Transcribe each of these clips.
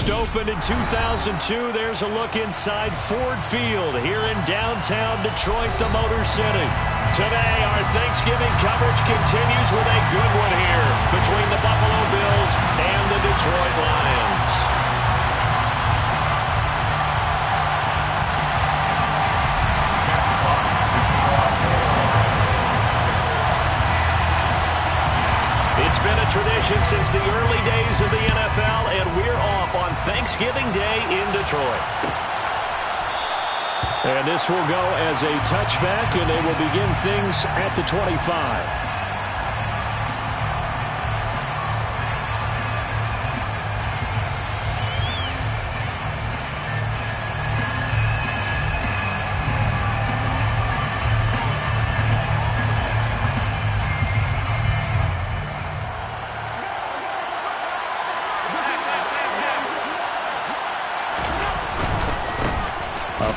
First opened in 2002. There's a look inside Ford Field here in downtown Detroit, the Motor City. Today, our Thanksgiving coverage continues with a good one here between the Buffalo Bills and the Detroit Lions. It's been a tradition since the early days of the NFL, and we're off on Thanksgiving Day in Detroit. And this will go as a touchback, and they will begin things at the 25.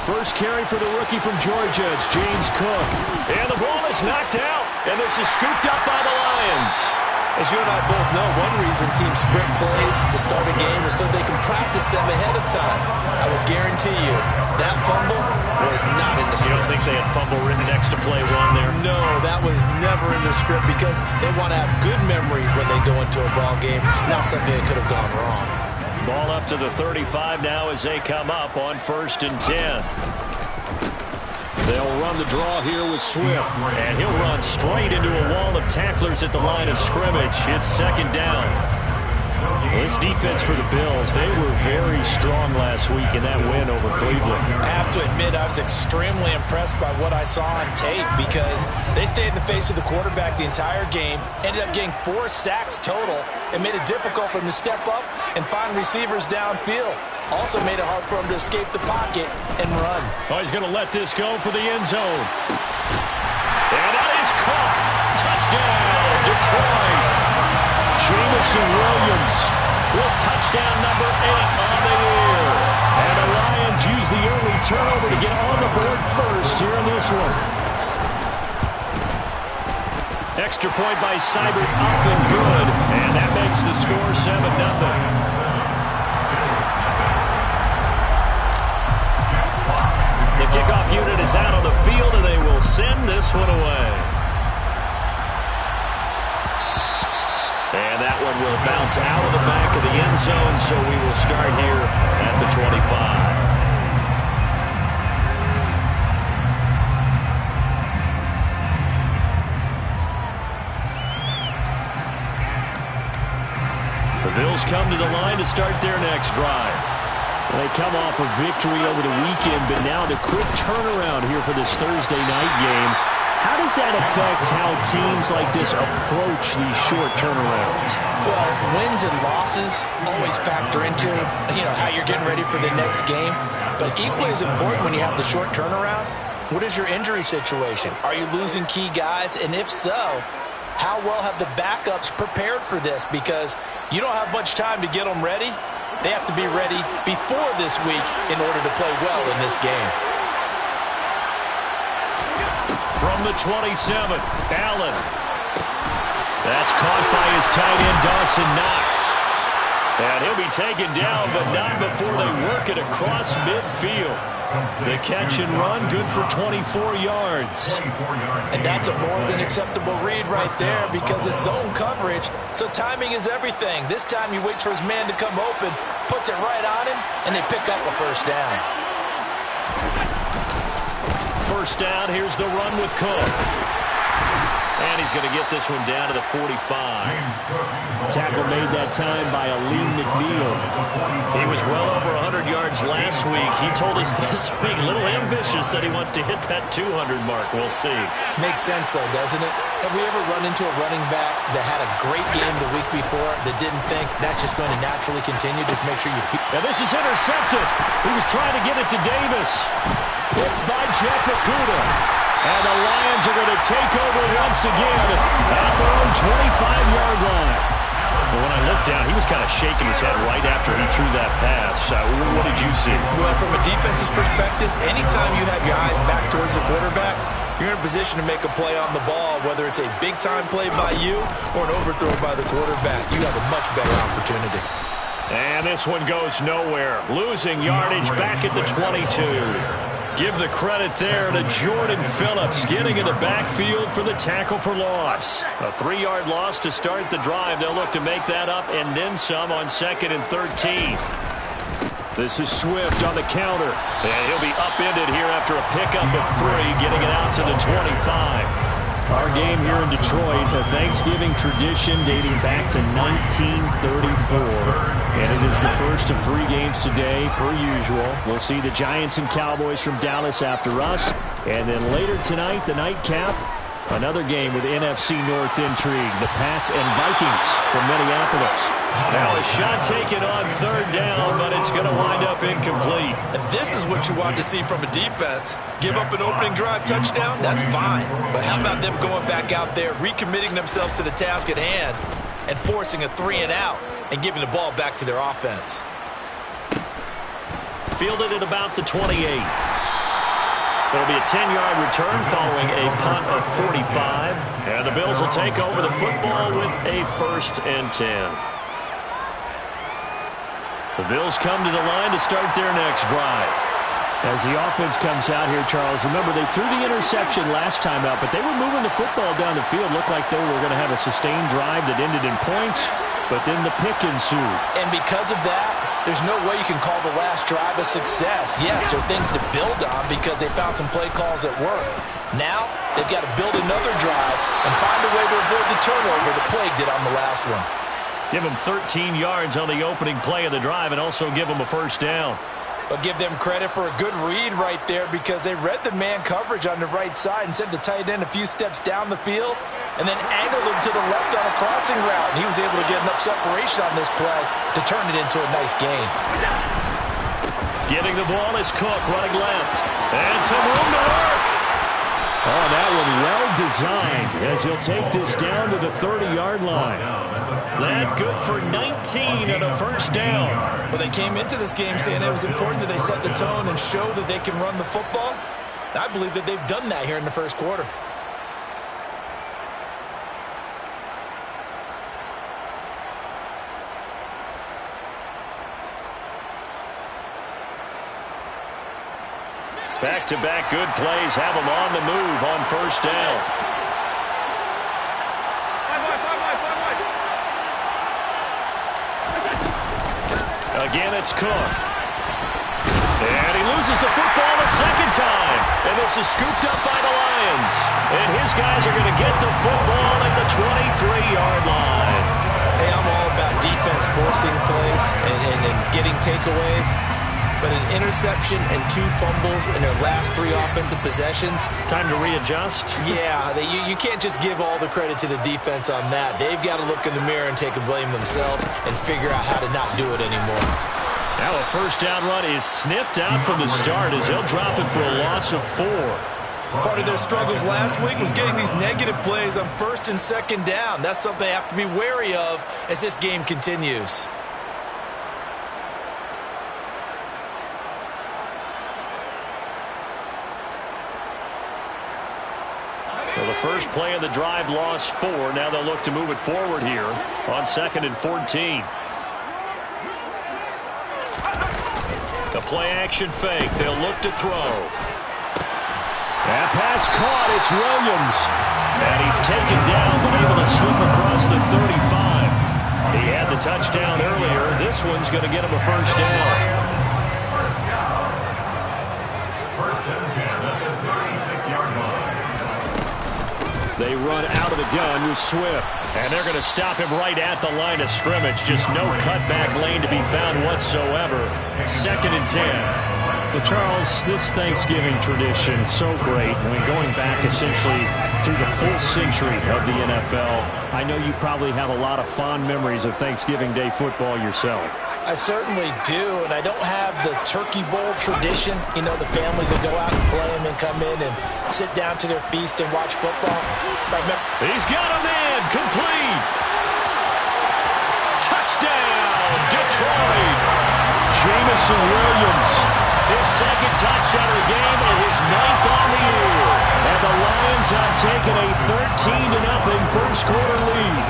First carry for the rookie from Georgia. It's James Cook. And the ball is knocked out. And this is scooped up by the Lions. As you and I both know, one reason teams script plays to start a game is so they can practice them ahead of time. I will guarantee you that fumble was not in the script. You don't think they had fumble written next to play one there? No, that was never in the script because they want to have good memories when they go into a ball game, not something that could have gone wrong. Ball up to the 35 now as they come up on 1st and 10. They'll run the draw here with Swift. And he'll run straight into a wall of tacklers at the line of scrimmage. It's 2nd down. This defense for the Bills, they were very strong last week in that win over Cleveland. I have to admit, I was extremely impressed by what I saw on tape because they stayed in the face of the quarterback the entire game, ended up getting 4 sacks total, and made it difficult for him to step up and find receivers downfield. Also made it hard for him to escape the pocket and run. Oh, he's going to let this go for the end zone. And that is caught. Touchdown, Detroit. Jameson Williams with touchdown number 8 on the year. And the Lions use the early turnover to get on the board first here in this one. Extra point by Seibert up and good. And that makes the score 7-0. The kickoff unit is out on the field, and they will send this one away. And that one will bounce out of the back of the end zone, so we will start here at the 25. The Bills come to the line to start their next drive. They come off a victory over the weekend, but now the quick turnaround here for this Thursday night game. How does that affect how teams like this approach these short turnarounds? Well, wins and losses always factor into, how you're getting ready for the next game. But equally as important when you have the short turnaround, what is your injury situation? Are you losing key guys? And if so, how well have the backups prepared for this? Because you don't have much time to get them ready. They have to be ready before this week in order to play well in this game. From the 27, Allen. That's caught by his tight end, Dawson Knox. And he'll be taken down, but not before they work it across midfield. The catch and run, good for 24 yards. And that's a more than acceptable read right there because it's zone coverage, so timing is everything. This time he waits for his man to come open, puts it right on him, and they pick up a first down. First down, here's the run with Cook. And he's going to get this one down to the 45. Tackle made that time by Aleem McNeil. He was well over 100 yards last week. He told us this week, a little ambitious, said he wants to hit that 200 mark. We'll see. Makes sense, though, doesn't it? Have we ever run into a running back that had a great game the week before that didn't think that's just going to naturally continue? Just make sure you feel. Now this is intercepted. He was trying to get it to Davis. It's by Jeff Okudah. And the Lions are going to take over once again at their own 25-yard line. But when I looked down, he was kind of shaking his head right after he threw that pass. What did you see? Well, from a defense's perspective, anytime you have your eyes back towards the quarterback, you're in a position to make a play on the ball, whether it's a big-time play by you or an overthrow by the quarterback. You have a much better opportunity. And this one goes nowhere. Losing yardage back at the 22. Give the credit there to Jordan Phillips getting in the backfield for the tackle for loss. A 3-yard loss to start the drive. They'll look to make that up and then some on 2nd and 13. This is Swift on the counter. And he'll be upended here after a pickup of 3, getting it out to the 25. Our game here in Detroit, a Thanksgiving tradition dating back to 1934. And it is the first of 3 games today, per usual. We'll see the Giants and Cowboys from Dallas after us. And then later tonight, the nightcap, another game with NFC North intrigue. The Pats and Vikings from Minneapolis. Now a shot taken on 3rd down, but it's going to wind up incomplete. And this is what you want to see from a defense. Give up an opening drive touchdown, that's fine. But how about them going back out there, recommitting themselves to the task at hand, and forcing a 3-and-out and giving the ball back to their offense? Fielded at about the 28. It'll be a 10-yard return following a punt of 45. And the Bills will take over the football with a 1st and 10. The Bills come to the line to start their next drive. As the offense comes out here, Charles, remember they threw the interception last time out, but they were moving the football down the field. Looked like they were going to have a sustained drive that ended in points, but then the pick ensued. And because of that, there's no way you can call the last drive a success. Yes, there are things to build on because they found some play calls that work. Now, they've got to build another drive and find a way to avoid the turnover that plagued it on the last one. Give them 13 yards on the opening play of the drive and also give them a 1st down. But give them credit for a good read right there because they read the man coverage on the right side and sent the tight end a few steps down the field and then angled him to the left on a crossing route. And he was able to get enough separation on this play to turn it into a nice gain. Getting the ball is Cook running left. And some room to work. Oh, that one well designed as he'll take this down to the 30-yard line. That good for 19 and a 1st down. Well, they came into this game saying it was important that they set the tone and show that they can run the football. I believe that they've done that here in the 1st quarter. Back-to-back good plays have them on the move on 1st down. Again, it's Cook. And he loses the football a 2nd time. And this is scooped up by the Lions. And his guys are going to get the football at the 23-yard line. Hey, I'm all about defense forcing plays and getting takeaways. But an interception and 2 fumbles in their last 3 offensive possessions. Time to readjust? Yeah, you can't just give all the credit to the defense on that. They've got to look in the mirror and take the blame themselves and figure out how to not do it anymore. Now a 1st down run is sniffed out from the start as they'll drop it for a loss of 4. Part of their struggles last week was getting these negative plays on 1st and 2nd down. That's something they have to be wary of as this game continues. Well, the first play of the drive lost 4. Now they'll look to move it forward here on 2nd and 14. The play-action fake. They'll look to throw. That pass caught. It's Williams. And he's taken down, but able to slip across the 35. He had the touchdown earlier. This one's going to get him a 1st down. First and 10 at the 36-yard line. They run out of the gun with Swift. And they're going to stop him right at the line of scrimmage. Just no cutback lane to be found whatsoever. 2nd and 10. Well, Charles, this Thanksgiving tradition, so great. I mean, going back essentially through the full century of the NFL. I know you probably have a lot of fond memories of Thanksgiving Day football yourself. I certainly do, and I don't have the Turkey Bowl tradition. You know, the families that go out and play and then come in and sit down to their feast and watch football. He's got a man, complete. Touchdown, Detroit. Jameson Williams, his 2nd touchdown of the game and his 9th on the year. And the Lions have taken a 13-0 first quarter lead.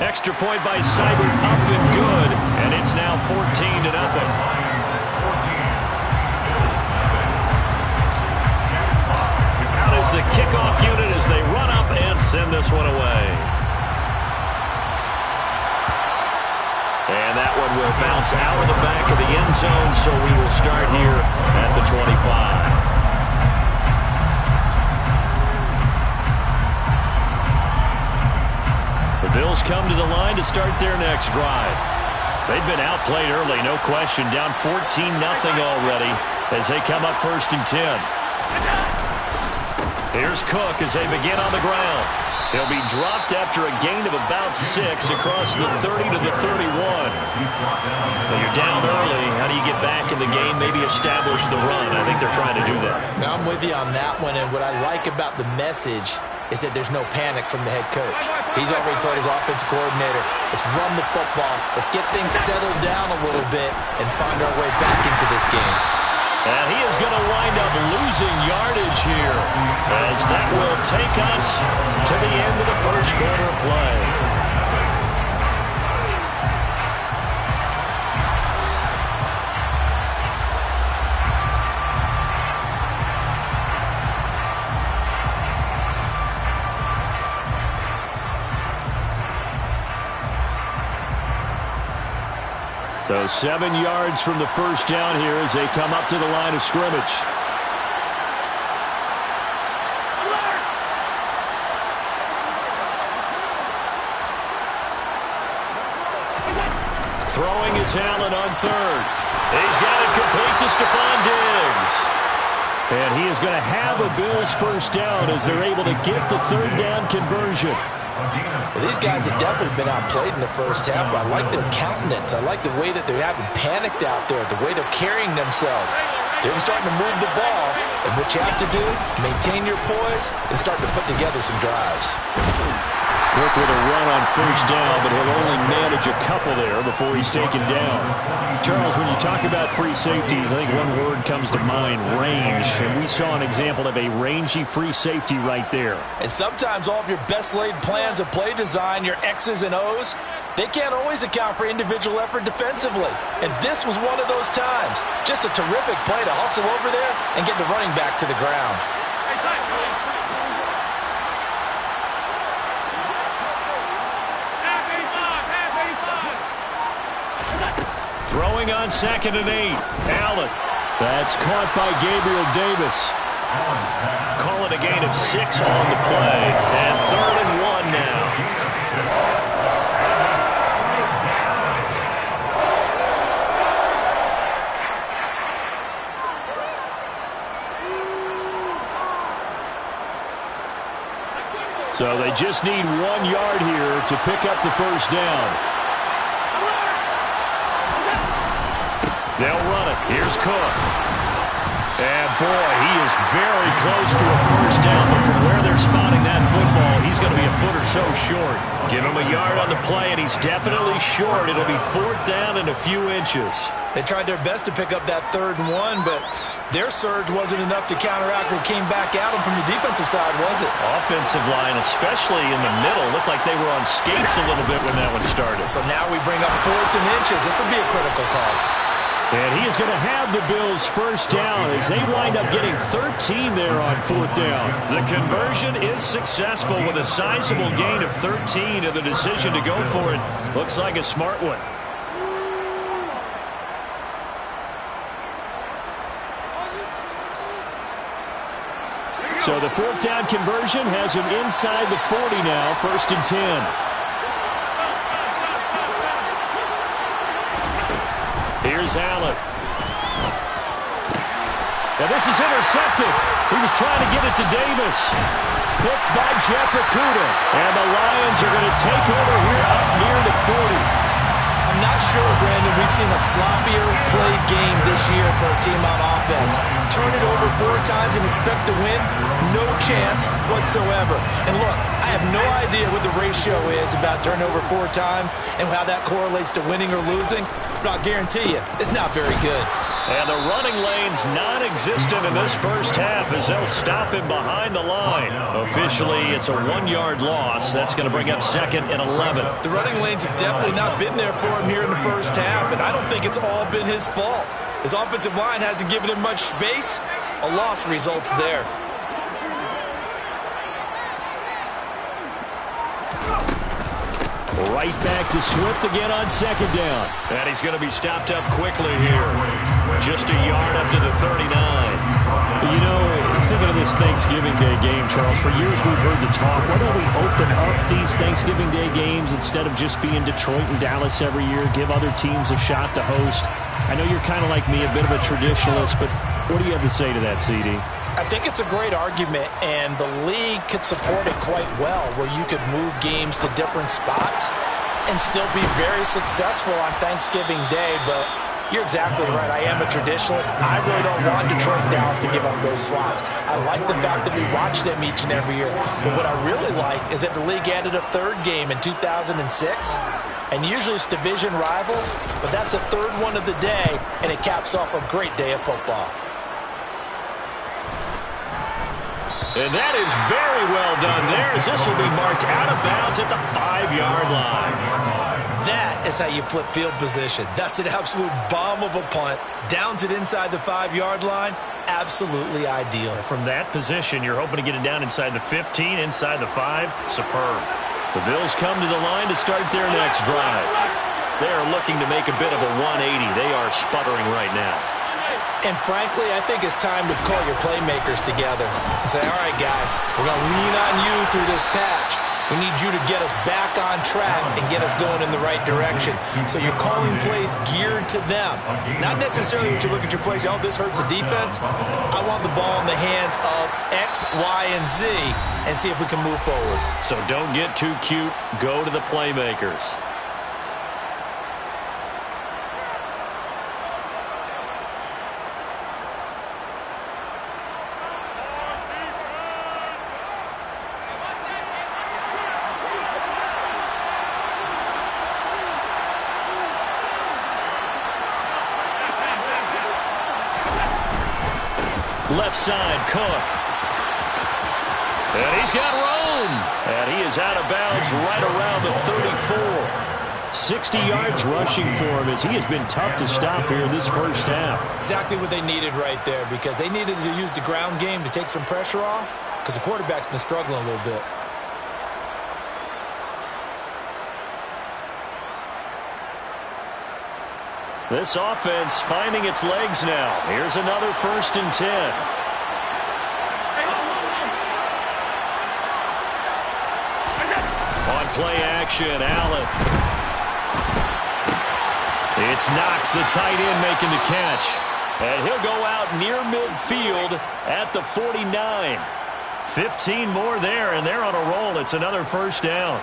Extra point by Seibert, up and good, and it's now 14-0. Out is the kickoff unit as they run up and send this one away. And that one will bounce out of the back of the end zone, so we will start here at the 25. The Bills come to the line to start their next drive. They've been outplayed early, no question. Down 14-0 already as they come up 1st and 10. Here's Cook as they begin on the ground. He'll be dropped after a gain of about 6 across the 30 to the 31. When you're down early, how do you get back in the game, maybe establish the run? I think they're trying to do that. Now, I'm with you on that one, and what I like about the message is that there's no panic from the head coach. He's already told his offensive coordinator, let's run the football, let's get things settled down a little bit and find our way back into this game. And he is going to wind up losing yardage here as that will take us to the end of the first quarter of play. So 7 yards from the first down here as they come up to the line of scrimmage. Throwing is Allen on 3rd. He's got it complete to Stephon Diggs. And he is going to have a Bills first down as they're able to get the 3rd down conversion. Well, these guys have definitely been outplayed in the first half, but I like their countenance. I like the way that they're having panicked out there, the way they're carrying themselves. They're starting to move the ball, and what you have to do, maintain your poise and start to put together some drives. Cook with a run on first down, but he'll only manage a couple there before he's taken down. Charles, when you talk about free safeties, I think one word comes to mind, range. And we saw an example of a rangy free safety right there. And sometimes all of your best laid plans of play design, your X's and O's, they can't always account for individual effort defensively. And this was one of those times. Just a terrific play to hustle over there and get the running back to the ground. Throwing on 2nd and 8. Allen. That's caught by Gabriel Davis. Call it a gain of 6 on the play. And 3rd and 1 now. So they just need 1 yard here to pick up the first down. They'll run it. Here's Cook. And, boy, he is very close to a first down, but from where they're spotting that football, he's going to be a foot or so short. Give him a yard on the play, and he's definitely short. It'll be 4th down and a few inches. They tried their best to pick up that 3rd and 1, but their surge wasn't enough to counteract what came back at them from the defensive side, was it? Offensive line, especially in the middle, looked like they were on skates a little bit when that one started. So now we bring up 4th and inches. This will be a critical call. And he is going to have the Bills first down as they wind up getting 13 there on 4th down. The conversion is successful with a sizable gain of 13, and the decision to go for it looks like a smart one. So the 4th down conversion has him inside the 40 now, 1st and 10. Here's Allen. Now this is intercepted. He was trying to get it to Davis. Picked by Jeff Okudah. And the Lions are going to take over here up near the 40. I'm not sure, Brandon, we've seen a sloppier played game this year for a team on offense. Turn it over 4 times and expect to win? No chance whatsoever. And look, I have no idea what the ratio is about turnover 4 times and how that correlates to winning or losing, but I'll guarantee you, it's not very good. And the running lane's non-existent in this first half as they'll stop him behind the line. Officially, it's a 1-yard loss. That's going to bring up 2nd and 11. The running lanes have definitely not been there for him here in the first half, and I don't think it's all been his fault. His offensive line hasn't given him much space. A loss results there. Right back to Swift again on 2nd down. And he's going to be stopped up quickly here. Just a yard up to the 39. You know, thinking of this Thanksgiving Day game, Charles, for years we've heard the talk. Why don't we open up these Thanksgiving Day games instead of just being Detroit and Dallas every year, give other teams a shot to host? I know you're kind of like me, a bit of a traditionalist, but what do you have to say to that, CD? I think it's a great argument, and the league could support it quite well, where you could move games to different spots and still be very successful on Thanksgiving Day. But you're exactly right. I am a traditionalist. I really don't want Detroit and Dallas to give up those slots. I like the fact that we watch them each and every year. But what I really like is that the league added a 3rd game in 2006. And usually it's division rivals, but that's the 3rd one of the day, and it caps off a great day of football. And that is very well done there, as this will be marked out of bounds at the 5-yard line. That is how you flip field position. That's an absolute bomb of a punt. Downs it inside the 5-yard line. Absolutely ideal. From that position, you're hoping to get it down inside the 15, inside the 5. Superb. The Bills come to the line to start their next drive. They are looking to make a bit of a 180. They are sputtering right now. And frankly, I think it's time to call your playmakers together and say, all right, guys, we're going to lean on you through this patch. We need you to get us back on track and get us going in the right direction. So you're calling plays geared to them. Not necessarily when you look at your plays, oh, this hurts the defense. I want the ball in the hands of X, Y, and Z and see if we can move forward. So don't get too cute. Go to the playmakers. Left side, Cook. And he's got room. And he is out of bounds right around the 34. 60 yards rushing for him as he has been tough to stop here this first half. Exactly what they needed right there, because they needed to use the ground game to take some pressure off, because the quarterback's been struggling a little bit. This offense finding its legs now. Here's another 1st and 10. On play action, Allen. It's Knox, the tight end, making the catch. And he'll go out near midfield at the 49. 15 more there, and they're on a roll. It's another 1st down.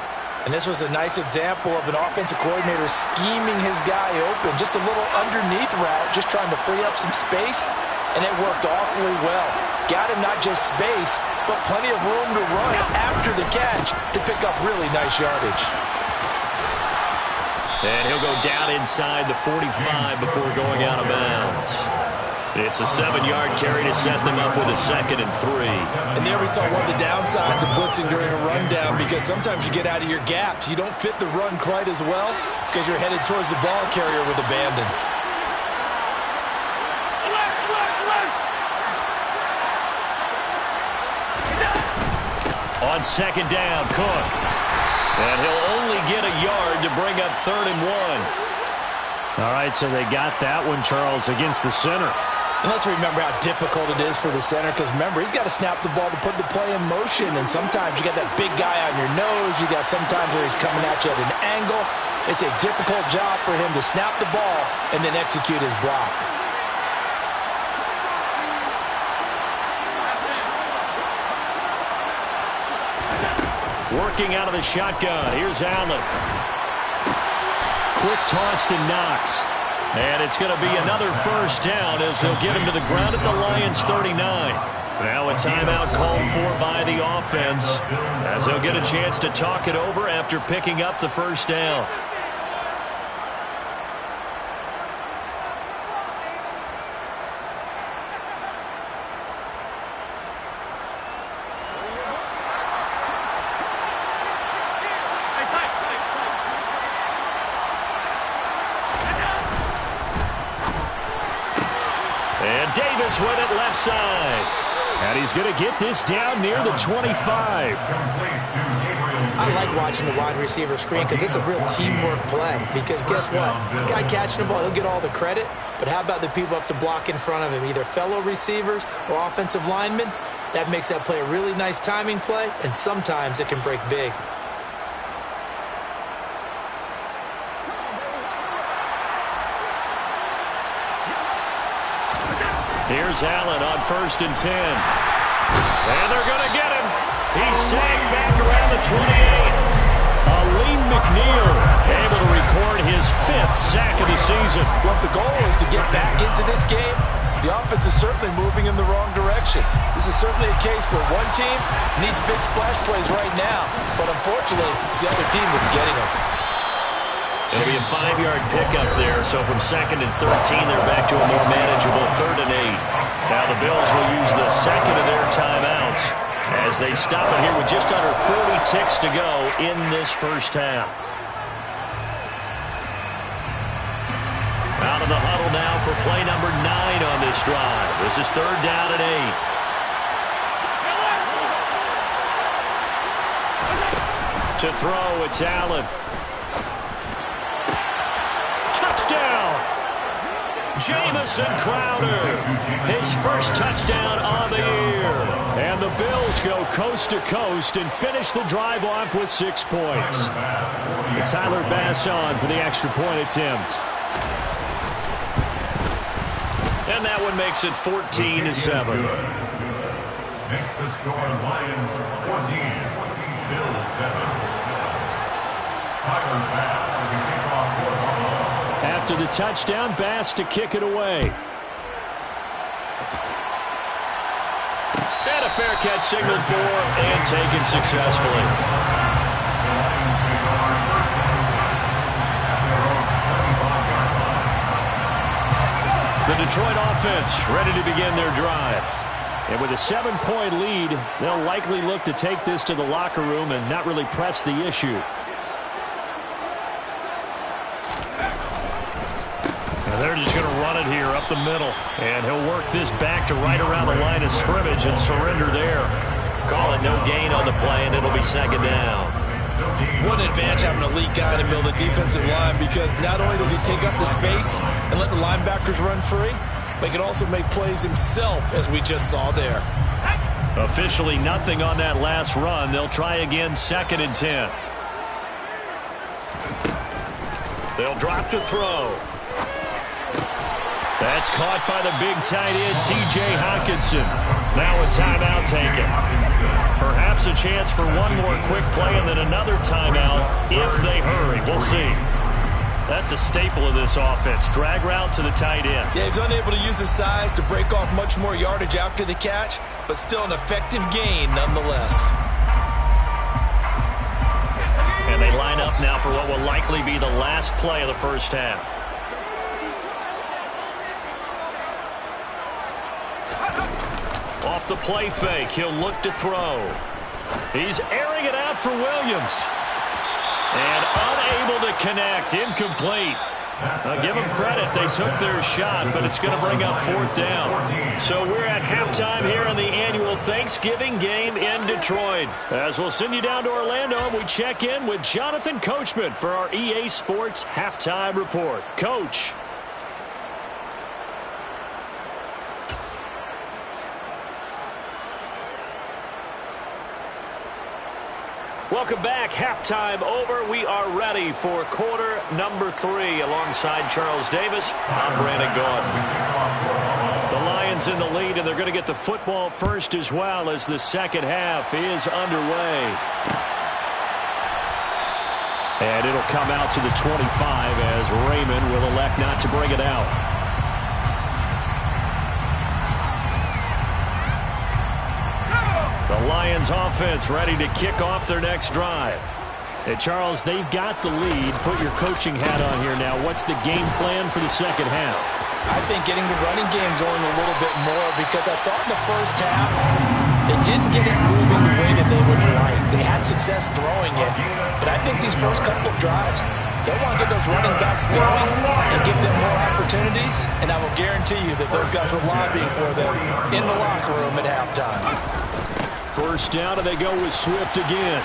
And this was a nice example of an offensive coordinator scheming his guy open. Just a little underneath route, just trying to free up some space, and it worked awfully well. Got him not just space, but plenty of room to run after the catch to pick up really nice yardage. And he'll go down inside the 45 before going out of bounds. It's a 7-yard carry to set them up with a 2nd and 3. And there we saw one of the downsides of blitzing during a rundown, because sometimes you get out of your gaps. You don't fit the run quite as well because you're headed towards the ball carrier with abandon. On 2nd down, Cook. And he'll only get a yard to bring up 3rd and 1. All right, so they got that one, Charles, against the center. And let's remember how difficult it is for the center, because remember, he's got to snap the ball to put the play in motion, and sometimes you got that big guy on your nose. You got sometimes where he's coming at you at an angle. It's a difficult job for him to snap the ball and then execute his block. Working out of the shotgun. Here's Allen. Quick toss to Knox. And it's going to be another 1st down as they'll get him to the ground at the Lions' 39. Now a timeout called for by the offense as they'll get a chance to talk it over after picking up the 1st down. Davis with it left side. And he's going to get this down near the 25. I like watching the wide receiver screen because it's a real teamwork play. Because guess what? The guy catching the ball, he'll get all the credit. But how about the people up to block in front of him, either fellow receivers or offensive linemen? That makes that play a really nice timing play, and sometimes it can break big. Here's Allen on 1st and 10. And they're going to get him. He's sacked back around the 28. Aleem McNeil able to record his 5th sack of the season. Well, the goal is to get back into this game. The offense is certainly moving in the wrong direction. This is certainly a case where one team needs big splash plays right now, but unfortunately, it's the other team that's getting them. It'll be a 5-yard pickup there, so from 2nd and 13, they're back to a more manageable 3rd and 8. Now the Bills will use the second of their timeouts as they stop it here with just under 40 ticks to go in this first half. Out of the huddle now for play number 9 on this drive. This is 3rd down and 8. To throw, it's Allen. Touchdown! Jamison Crowder, his first touchdown on the year. And the Bills go coast to coast and finish the drive off with 6 points. It's Tyler Bass on for the extra point attempt. And that one makes it 14-7. Makes the score Lions 14, Bills 7. Tyler Bass to kick off for Buffalo. After the touchdown, Bass to kick it away. And a fair catch signaled for and taken successfully. The Detroit offense ready to begin their drive. And with a 7-point lead, they'll likely look to take this to the locker room and not really press the issue. And they're just going to run it here up the middle. And he'll work this back to right around the line of scrimmage and surrender there. Call it no gain on the play, and it'll be 2nd down. What an advantage having a elite guy in the middle of the defensive line, because not only does he take up the space and let the linebackers run free, but he can also make plays himself, as we just saw there. Officially nothing on that last run. They'll try again 2nd and 10. They'll drop to throw. That's caught by the big tight end, T.J. Hockenson. Now a timeout taken. Perhaps a chance for one more quick play and then another timeout if they hurry. We'll see. That's a staple of this offense. Drag route to the tight end. Yeah, he's unable to use his size to break off much more yardage after the catch, but still an effective gain nonetheless. And they line up now for what will likely be the last play of the first half. Off the play fake, he'll look to throw. He's airing it out for Williams. And unable to connect, incomplete. I'll give them credit, they took their shot, but it's going to bring up 4th down. So we're at halftime here in the annual Thanksgiving game in Detroit. As we'll send you down to Orlando, and we check in with Jonathan Coachman for our EA Sports Halftime Report. Coach. Welcome back. Halftime over. We are ready for quarter number 3. Alongside Charles Davis, I'm Brandon Gaudin. The Lions in the lead, and they're going to get the football first as well as the second half is underway. And it'll come out to the 25 as Raymond will elect not to bring it out. The Lions offense ready to kick off their next drive. And Charles, they've got the lead. Put your coaching hat on here now. What's the game plan for the second half? I think getting the running game going a little bit more, because I thought in the first half they didn't get it moving the way that they would like. They had success throwing it, but I think these first couple of drives, They'll want to get those running backs going and give them more opportunities, and I will guarantee you that those guys were lobbying for them in the locker room at halftime. First down, and they go with Swift again.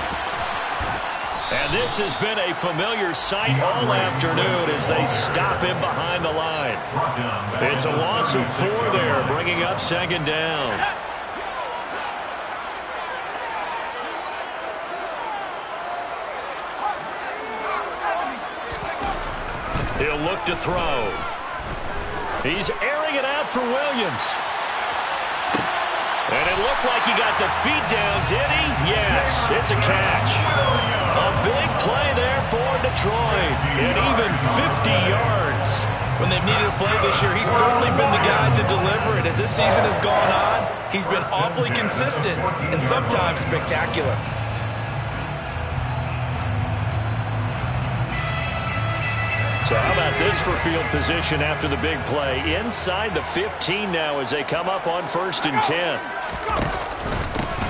And this has been a familiar sight all afternoon as they stop him behind the line. It's a loss of 4 there, bringing up second down. He'll look to throw. He's airing it out for Williams. And it looked like he got the feet down, did he? Yes, it's a catch. A big play there for Detroit. And even 50 yards. When they've needed a play this year, he's certainly been the guy to deliver it. As this season has gone on, he's been awfully consistent and sometimes spectacular. So how about this for field position after the big play? Inside the 15 now as they come up on 1st and 10.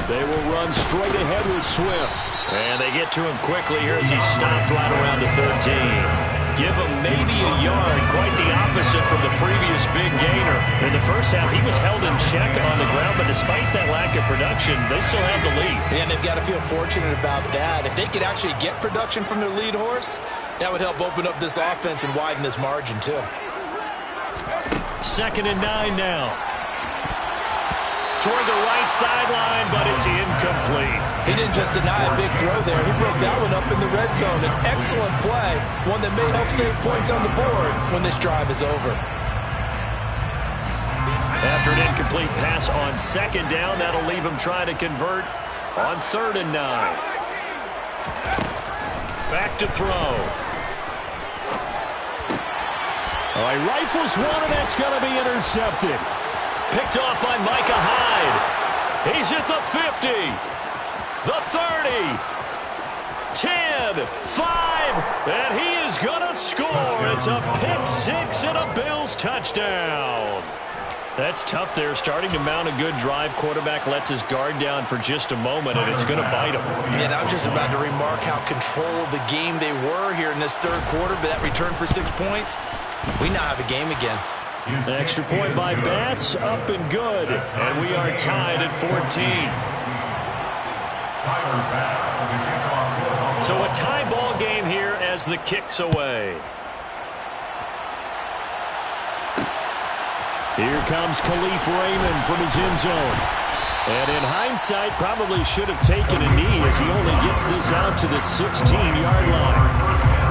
They will run straight ahead with Swift. And they get to him quickly here as he stopped right around the 13. Give him maybe a yard, quite the opposite from the previous big gainer. In the first half, he was held in check on the ground, but despite that lack of production, they still have the lead. And they've got to feel fortunate about that. If they could actually get production from their lead horse, that would help open up this offense and widen this margin, too. 2nd and 9 now. Toward the right sideline, but it's incomplete. He didn't just deny a big throw there. He broke that one up in the red zone. An excellent play, one that may help save points on the board when this drive is over. After an incomplete pass on 2nd down, that'll leave him trying to convert on 3rd and 9. Back to throw. All right, rifles one, and that's going to be intercepted. Picked off by Micah Hyde. He's at the 50, the 30, 10, 5, and he is going to score. It's a pick 6 and a Bills touchdown. That's tough there, starting to mount a good drive. Quarterback lets his guard down for just a moment, and it's going to bite him. And I was just about to remark how controlled the game they were here in this 3rd quarter, but that return for 6 points, we now have a game again. An extra point by Bass, up and good. And we are tied at 14. So a tie ball game here as the kick's away. Here comes Khalif Raymond from his end zone. And in hindsight, probably should have taken a knee as he only gets this out to the 16-yard line.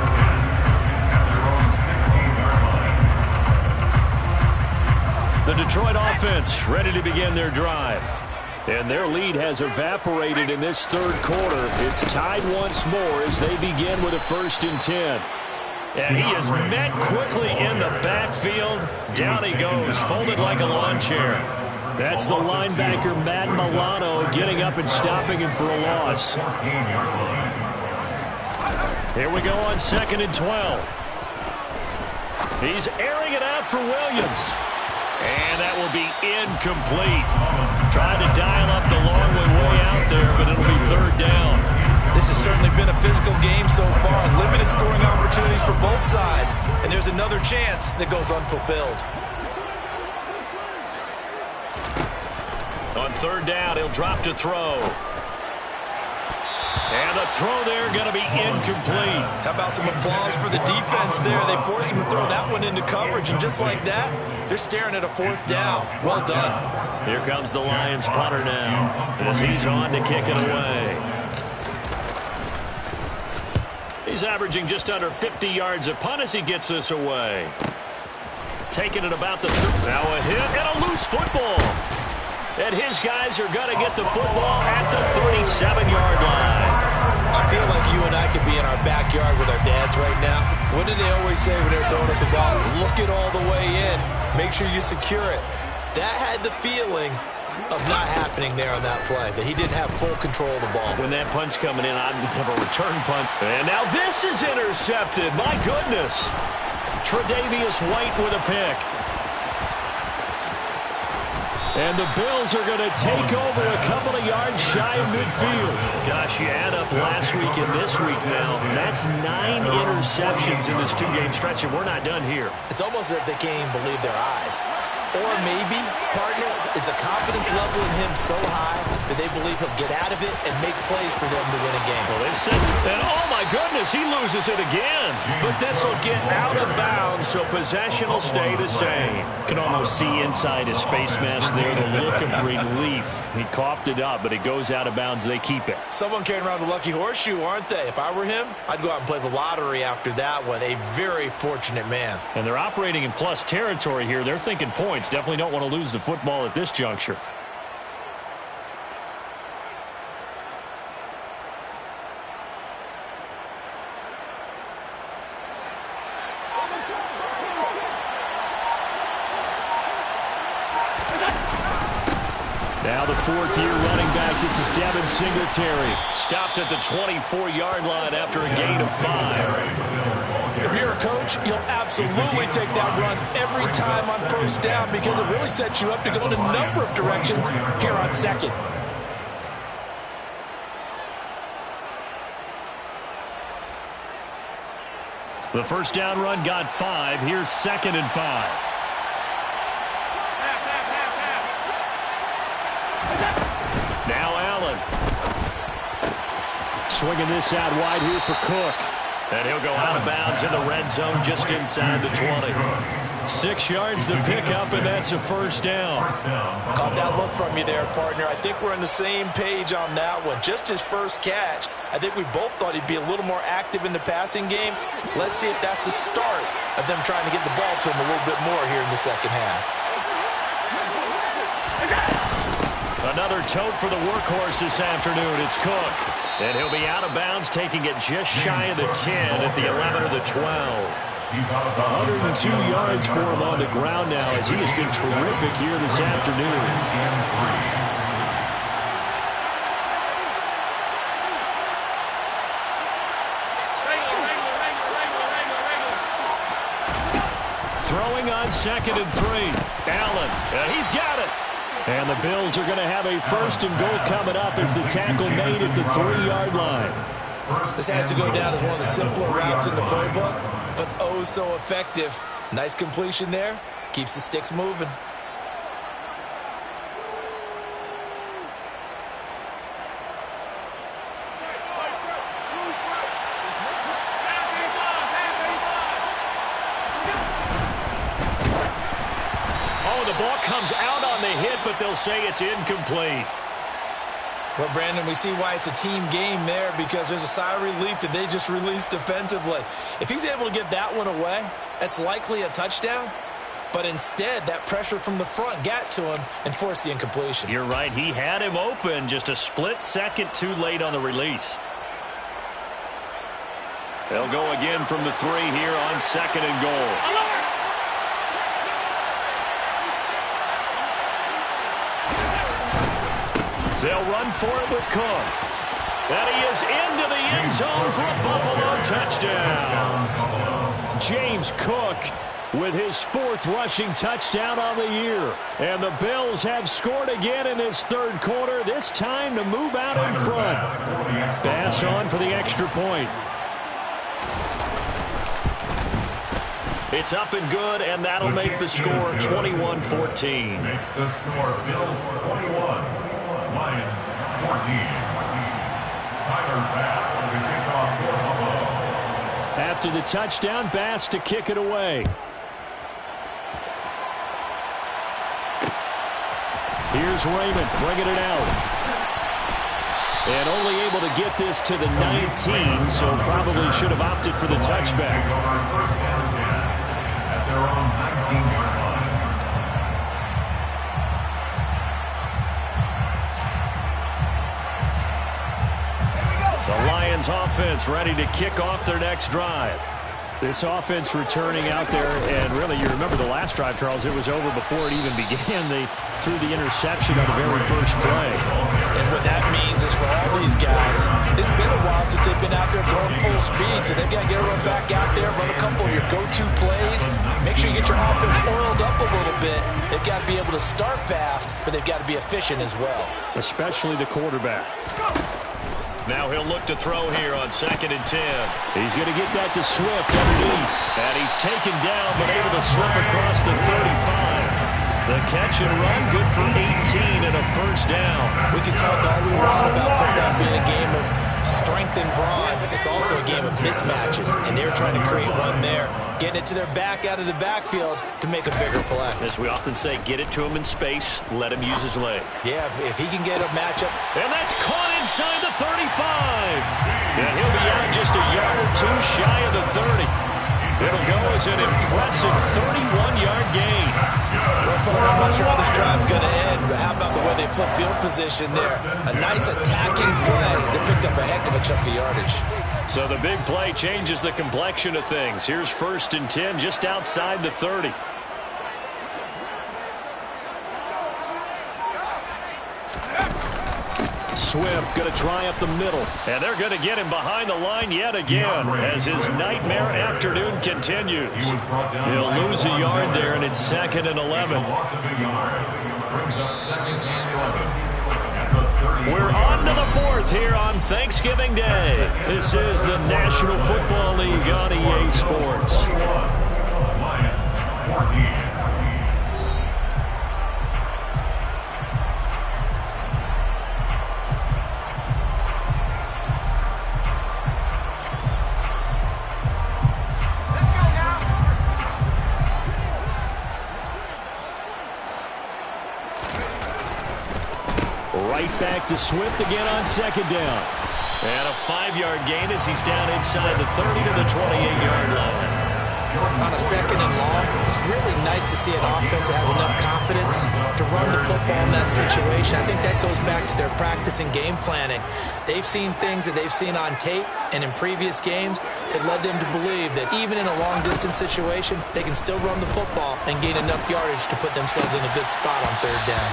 The Detroit offense ready to begin their drive. And their lead has evaporated in this 3rd quarter. It's tied once more as they begin with a 1st and 10. And he is met quickly in the backfield. Down he goes, folded like a lawn chair. That's the linebacker, Matt Milano, getting up and stopping him for a loss. Here we go on 2nd and 12. He's airing it out for Williams. And that will be incomplete. Trying to dial up the long way out there, but it'll be 3rd down. This has certainly been a physical game so far. Limited scoring opportunities for both sides. And there's another chance that goes unfulfilled. On 3rd down, he'll drop to throw. And the throw there going to be incomplete. How about some applause for the defense there? They forced him to throw that one into coverage, and just like that, they're staring at a 4th down. Well done. Here comes the Lions punter now as he's on to kick it away. He's averaging just under 50 yards a punt as he gets this away. Taking it about the now a hit and a loose football. And his guys are going to get the football at the 37-yard line. I feel like you and I could be in our backyard with our dads right now. What did they always say when they were throwing us a ball? Look it all the way in. Make sure you secure it. That had the feeling of not happening there on that play, that he didn't have full control of the ball. When that punt's coming in, I'd have a return punt. And now this is intercepted. My goodness. Tre'Davious White with a pick. And the Bills are going to take over a couple of yards shy of midfield. Gosh, you add up last week and this week now. That's 9 interceptions in this two-game stretch, and we're not done here. It's almost as if they can't even believe their eyes. Or maybe, partner, is the confidence level in him so high that they believe he'll get out of it and make plays for them to win a game. Well, they've said, and oh my goodness, he loses it again. But this will get out of bounds, so possession will stay the same. Can almost see inside his face mask there the look of relief. He coughed it up, but it goes out of bounds. They keep it. Someone carrying around the lucky horseshoe, aren't they? If I were him, I'd go out and play the lottery after that one. A very fortunate man. And they're operating in plus territory here. They're thinking points. Definitely don't want to lose the football at this juncture. Now the fourth-year running back. This is Devin Singletary. Stopped at the 24-yard line after a gain of 5. If you're a coach, you'll absolutely take that run every time on first down because it really sets you up to go in a number of directions here on second. The first down run got 5. Here's 2nd and 5. Now Allen. Swinging this out wide here for Cook. And he'll go out of bounds in the red zone just inside the 20. 6 yards to pick up, and that's a first down. Caught that look from you there, partner. I think we're on the same page on that one. Just his first catch. I think we both thought he'd be a little more active in the passing game. Let's see if that's the start of them trying to get the ball to him a little bit more here in the second half. Another tote for the workhorse this afternoon. It's Cook. And he'll be out of bounds, taking it just shy of the 10 at the 11 or the 12. 102 yards for him on the ground now as he has been terrific here this afternoon. Throwing on 2nd and 3. Allen, he's got it. And the Bills are going to have a 1st and goal coming up as the tackle made at the 3-yard line. This has to go down as one of the simpler routes in the playbook, but oh so effective. Nice completion there. Keeps the sticks moving. The ball comes out on the hit, but they'll say it's incomplete. Well, Brandon, we see why it's a team game there because there's a sigh of relief that they just released defensively. If he's able to get that one away, that's likely a touchdown. But instead, that pressure from the front got to him and forced the incompletion. You're right. He had him open, just a split second too late on the release. They'll go again from the 3 here on 2nd and goal. They'll run for it with Cook. And he is into the end zone for a Buffalo touchdown. James Cook with his 4th rushing touchdown on the year. And the Bills have scored again in this 3rd quarter, this time to move out in front. Bass on for the extra point. It's up and good, and that'll make the score 21-14. Makes the score Bills 21. Lions 14. Tyler Bass to kick off for Buffalo. After the touchdown, Bass to kick it away. Here's Raymond bringing it out. And only able to get this to the 19, so probably should have opted for the touchback. First down 10 at their own 19-yard line. The Lions offense ready to kick off their next drive. This offense returning out there, and really, you remember the last drive, Charles, it was over before it even began. They threw the interception on the very first play. And what that means is for all these guys, it's been a while since they've been out there going full speed, so they've got to get everyone back out there, run a couple of your go-to plays, make sure you get your offense oiled up a little bit. They've got to be able to start fast, but they've got to be efficient as well. Especially the quarterback. Now he'll look to throw here on 2nd and 10. He's going to get that to Swift underneath. And he's taken down, but able to slip across the 35. The catch and run, good for 18 and a first down. We can talk all we want about football being a game of strength and brawn. It's also a game of mismatches, and they're trying to create one there, getting it to their back out of the backfield to make a bigger play. As we often say, get it to him in space, let him use his leg. Yeah, if he can get a matchup. And that's caught inside the 35. And he'll be out just a yard or two shy of the 30. It'll go as an impressive 31-yard gain. I'm not sure how this drive's going to end, but how about the way they flip field position there? A nice attacking play. They picked up a heck of a chunk of yardage. So the big play changes the complexion of things. Here's 1st and 10 just outside the 30. Swift going to try up the middle. And they're going to get him behind the line yet again as his nightmare afternoon continues. He'll lose a yard there, and it's 2nd and 11. We're on to the 4th here on Thanksgiving Day. This is the National Football League on EA Sports. Lions 14. Right back to Swift again on 2nd down. And a 5-yard gain as he's down inside the 30 to the 28-yard line. On a 2nd and long, it's really nice to see an offense that has enough confidence to run the football in that situation. I think that goes back to their practice and game planning. They've seen things that they've seen on tape and in previous games that led them to believe that even in a long-distance situation, they can still run the football and gain enough yardage to put themselves in a good spot on 3rd down.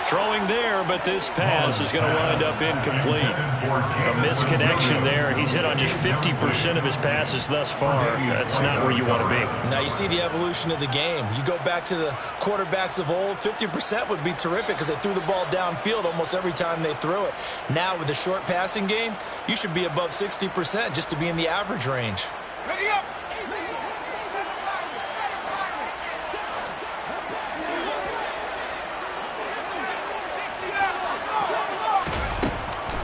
Throwing there, but this pass is going to wind up incomplete. A misconnection there. He's hit on just 50% of his passes thus far. That's not where you want to be. Now you see the evolution of the game. You go back to the quarterbacks of old, 50% would be terrific because they threw the ball downfield almost every time they threw it. Now with the short passing game, you should be above 60% just to be in the average range. Ready up!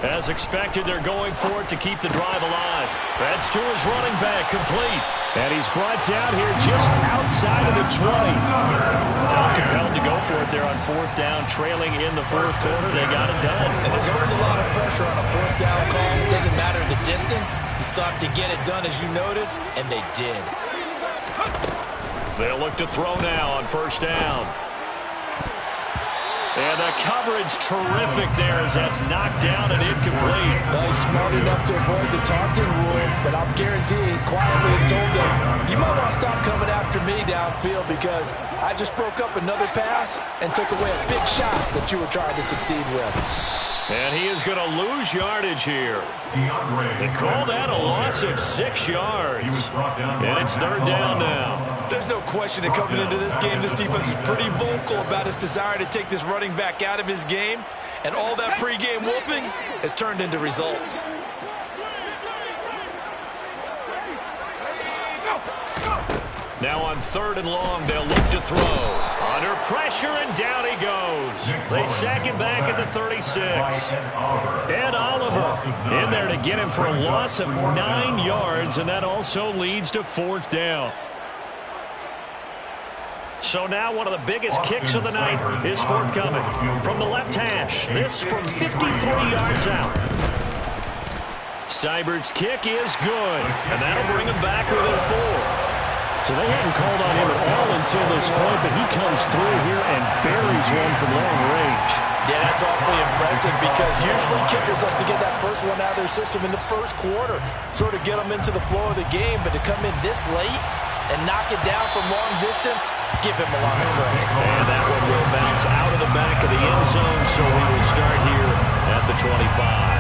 As expected, they're going for it to keep the drive alive. That's to his running back, complete. And he's brought down here just outside of the 20. Now compelled to go for it there on 4th down, trailing in the 4th quarter. They got it done. And there's always a lot of pressure on a 4th down call. It doesn't matter the distance. You still have to get it done, as you noted, and they did. They'll look to throw now on 1st down. And the coverage terrific there as that's knocked down and incomplete. Well, he's smart enough to avoid the taunting rule, but I'm guaranteed quietly has told them, you might want to stop coming after me downfield because I just broke up another pass and took away a big shot that you were trying to succeed with. And he is going to lose yardage here. They call that a loss of 6 yards. And it's 3rd down now. There's no question that coming into this game, this defense is pretty vocal about its desire to take this running back out of his game. And all that pregame whooping has turned into results. Now on 3rd and long, they'll look to throw. Under pressure, and down he goes. They sack him back at the 36. Ed Oliver in there to get him for a loss of 9 yards, and that also leads to 4th down. So now one of the biggest kicks of the night is forthcoming from the left hash. This from 53 yards out. Seibert's kick is good, and that'll bring him back within 4. So they hadn't called on him at all until this point, but he comes through here and buries one from long range. Yeah, that's awfully impressive because usually kickers have to get that first one out of their system in the first quarter, sort of get them into the flow of the game, but to come in this late and knock it down from long distance, give him a lot of credit. And that one will bounce out of the back of the end zone, so we will start here at the 25.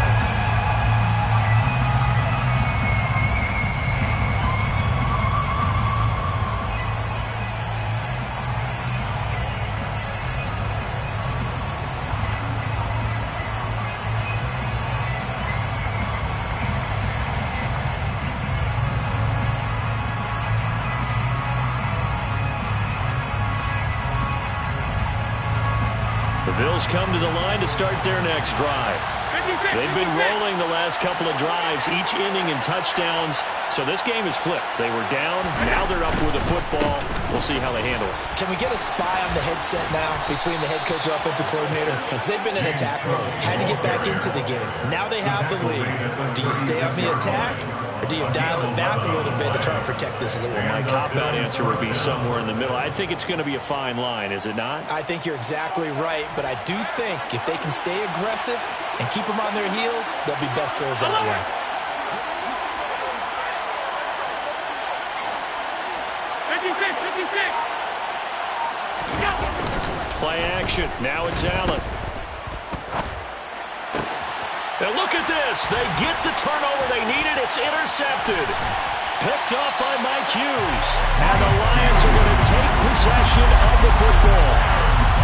Bills come to the line to start their next drive. They've been rolling the last couple of drives, each inning in touchdowns, so this game is flipped. They were down, now they're up with the football. We'll see how they handle it. Can we get a spy on the headset now between the head coach and offensive coordinator? Because they've been in attack mode, had to get back into the game. Now they have the lead. Do you stay on the attack, or do you dial it back a little bit to try and protect this lead? My cop-out answer would be somewhere in the middle. I think it's going to be a fine line, is it not? I think you're exactly right, but I do think if they can stay aggressive and keep them on their heels, they'll be best served that way. Play action. Now it's Allen. And look at this. They get the turnover they needed. It's intercepted. Picked off by Mike Hughes. And the Lions are going to take possession of the football.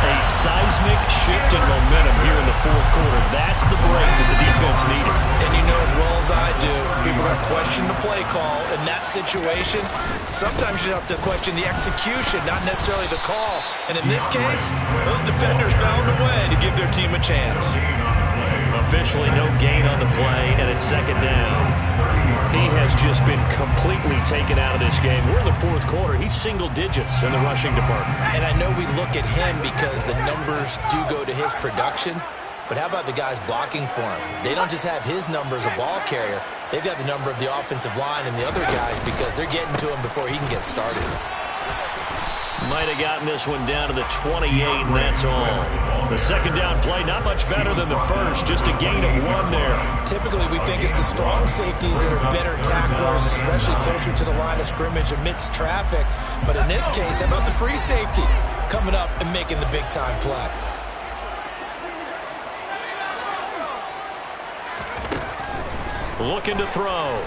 A seismic shift in momentum here in the fourth quarter. That's the break that the defense needed. And you know as well as I do, people are going to question the play call in that situation. Sometimes you have to question the execution, not necessarily the call. And in this case, those defenders found a way to give their team a chance. Officially no gain on the play, and it's second down. He has just been completely taken out of this game. We're in the fourth quarter. He's single digits in the rushing department. And I know we look at him because the numbers do go to his production, but how about the guys blocking for him? They don't just have his number as a ball carrier. They've got the number of the offensive line and the other guys because they're getting to him before he can get started. Might have gotten this one down to the 28, and that's all. The second down play, not much better than the first, just a gain of 1 there. Typically, we think it's the strong safeties that are better tacklers, especially closer to the line of scrimmage amidst traffic. But in this case, how about the free safety coming up and making the big-time play? Looking to throw.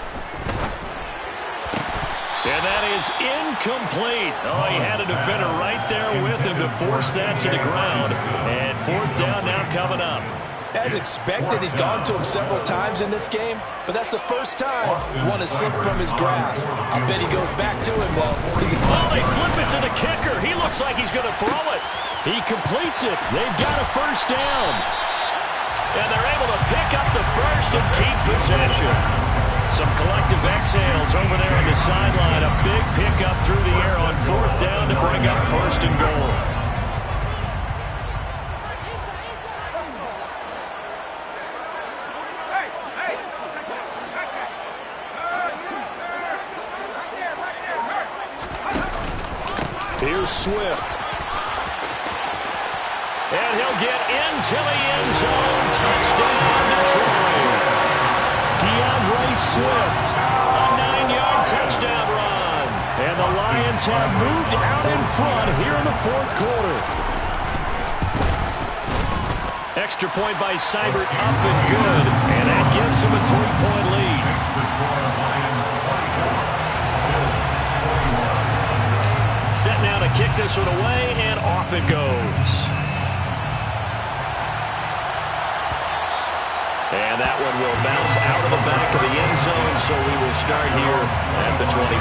And that is incomplete. Oh, he had a defender right there with him to force that to the ground. And fourth down now coming up. As expected, he's gone to him several times in this game, but that's the first time one has slipped from his grasp. I bet he goes back to him, though. Oh, they flip it to the kicker. He looks like he's going to throw it. He completes it. They've got a first down. And they're able to pick up the first and keep possession. Some collective exhales over there on the sideline. A big pickup through the air on fourth down to bring up first and goal. Here's Swift. And he'll get into the end zone. Touchdown, Detroit. DeAndre Swift, a 9-yard touchdown run. And the Lions have moved out in front here in the fourth quarter. Extra point by Seibert, up and good. And that gives him a 3-point lead. Set now to kick this one away, and off it goes. And that one will bounce out of the back of the end zone, so we will start here at the 25.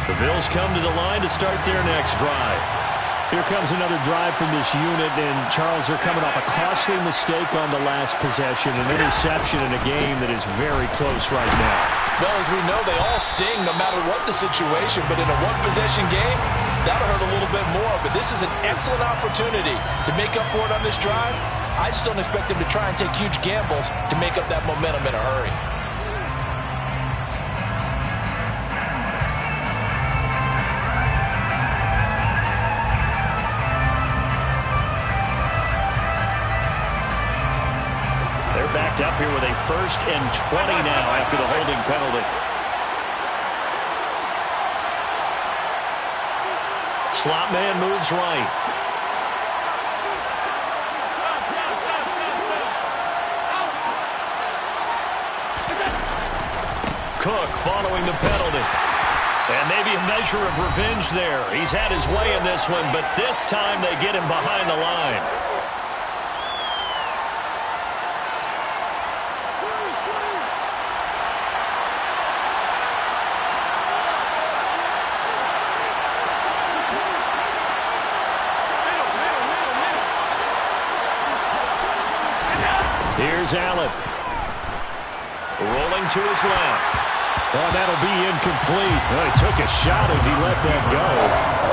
The Bills come to the line to start their next drive. Here comes another drive from this unit, and Charles, they're coming off a costly mistake on the last possession, an interception in a game that is very close right now. Well, as we know, they all sting no matter what the situation, but in a one-possession game, that'll hurt a little bit more. But this is an excellent opportunity to make up for it on this drive I just don't expect them to try and take huge gambles to make up that momentum in a hurry. They're backed up here with a 1st and 20 now after the holding penalty. Slot man moves right. Cook following the penalty. And maybe a measure of revenge there. He's had his way in this one, but this time they get him behind the line. Here's Allen. Rolling to his left. Oh, that'll be incomplete. Oh, he took a shot as he let that go.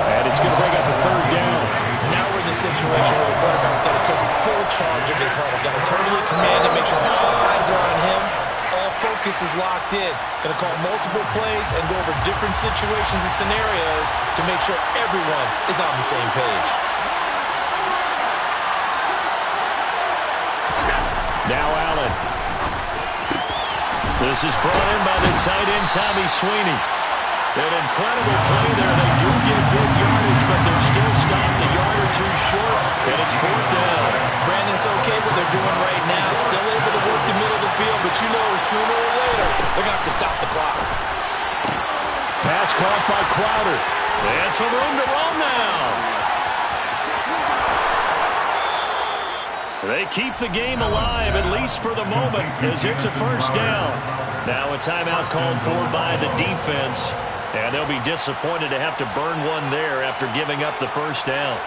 And it's going to bring up a 3rd down. Now we're in the situation where the quarterback's got to take full charge of his huddle. Got to totally command it, make sure all eyes are on him. All focus is locked in. Going to call multiple plays and go over different situations and scenarios to make sure everyone is on the same page. Now Allen. This is brought in by the tight end, Tommy Sweeney. An incredible play there. They do get big yardage, but they're still stopped a yard or two short, and it's 4th down. Brandon, it's okay what they're doing right now. Still able to work the middle of the field, but you know sooner or later they're going to have to stop the clock. Pass caught by Crowder. And some room to run now. They keep the game alive, at least for the moment, as it's a 1st down. Now a timeout called for by the defense, and they'll be disappointed to have to burn one there after giving up the 1st down.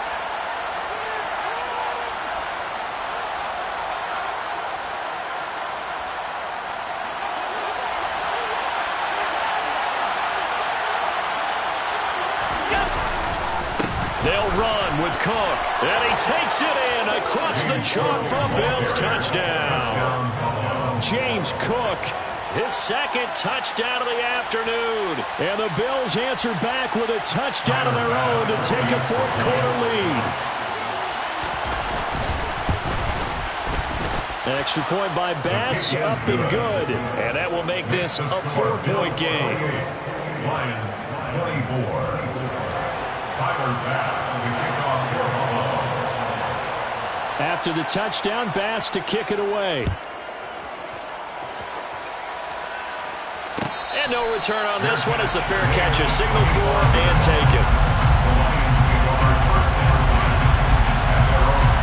They'll run with Cook, and he takes it in across the chalk for a Bills touchdown. James Cook, his 2nd touchdown of the afternoon. And the Bills answer back with a touchdown of their own to take a 4th quarter lead. An extra point by Bass, up and good. And that will make this a 4-point game. Lions 24. Tyler Bass to kick off for Buffalo. After the touchdown, Bass to kick it away. And no return on this one as the fair catch is signaled for and taken. The Lions take over 1st and 10 at their own 25-yard line.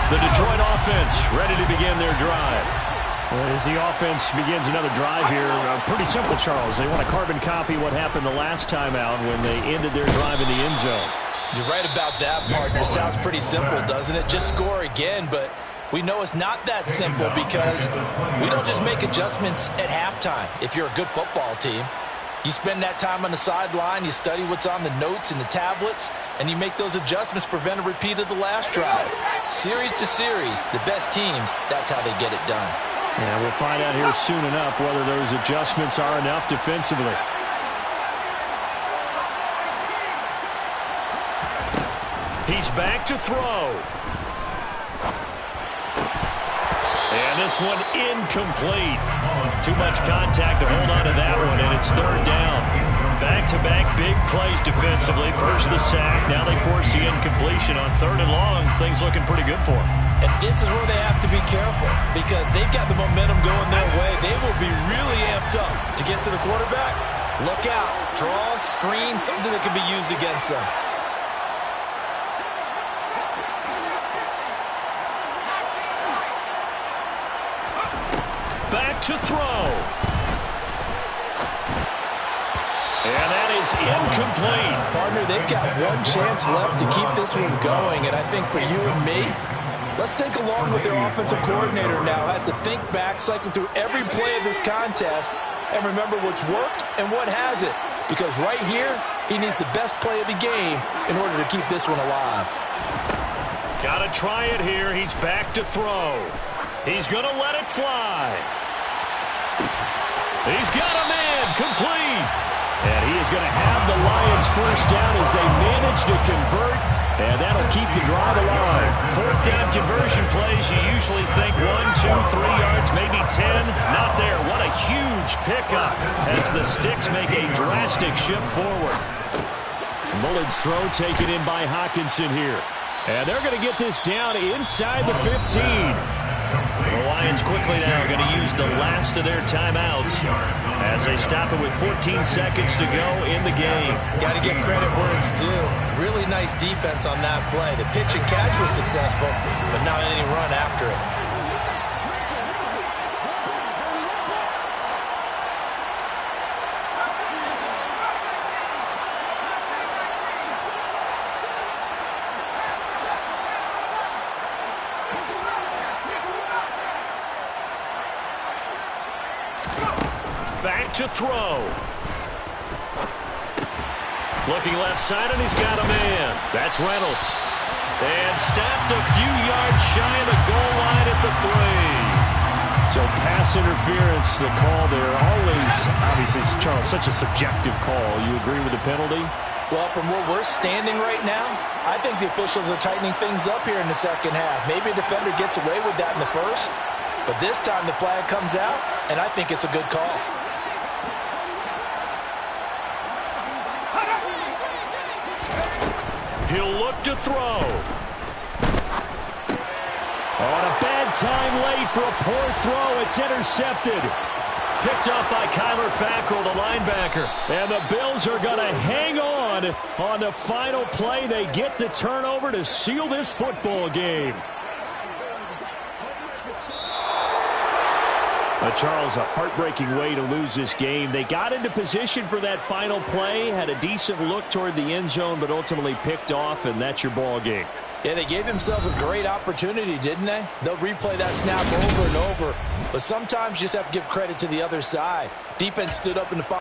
The Detroit offense ready to begin their drive. As the offense begins another drive here, pretty simple, Charles. They want to carbon copy what happened the last time out when they ended their drive in the end zone. You're right about that, partner. Sounds pretty simple, doesn't it? Just score again, but we know it's not that simple because we don't just make adjustments at halftime. If you're a good football team, you spend that time on the sideline, you study what's on the notes and the tablets, and you make those adjustments, prevent a repeat of the last drive. Series to series, the best teams, that's how they get it done. Yeah, we'll find out here soon enough whether those adjustments are enough defensively. He's back to throw. And this one incomplete. Too much contact to hold on to that one, and it's 3rd down. Back-to-back big plays defensively. First the sack, now they force the incompletion on 3rd and long. Things looking pretty good for them. And this is where they have to be careful because they've got the momentum going their way. They will be really amped up to get to the quarterback. Look out. Draw, screen, something that can be used against them. Back to throw. And that is incomplete. Partner, they've got one chance left to keep this one going, and I think for you and me, Let's think along with their offensive coordinator now. Has to think back, cycle through every play of this contest, and remember what's worked and what hasn't. Because right here, he needs the best play of the game in order to keep this one alive. Got to try it here. He's back to throw. He's going to let it fly. He's got a man, complete. And he is going to have the Lions first down as they manage to convert. And that'll keep the drive alive. Fourth down conversion plays, you usually think 1, 2, 3 yards, maybe 10. Not there. What a huge pickup as the Sticks make a drastic shift forward. Mullen's throw taken in by Hockenson here. And they're going to get this down inside the 15. The Lions quickly now going to use the last of their timeouts as they stop it with 14 seconds to go in the game. Got to give credit where it's due. Really nice defense on that play. The pitch and catch was successful, but not any run after it. Back to throw. Looking left side, and he's got a man. That's Reynolds. And stopped a few yards shy of the goal line at the 3. So pass interference, the call there. Always, obviously, Charles, such a subjective call. You agree with the penalty? Well, from where we're standing right now, I think the officials are tightening things up here in the second half. Maybe a defender gets away with that in the first, but this time the flag comes out, and I think it's a good call. He'll look to throw. On a bad time late for a poor throw. It's intercepted. Picked up by Kyler Fackrell, the linebacker. And the Bills are going to hang on the final play. They get the turnover to seal this football game. Charles, a heartbreaking way to lose this game. They got into position for that final play, had a decent look toward the end zone, but ultimately picked off, and that's your ball game. Yeah, they gave themselves a great opportunity, didn't they? They'll replay that snap over and over, but sometimes you just have to give credit to the other side. Defense stood up in the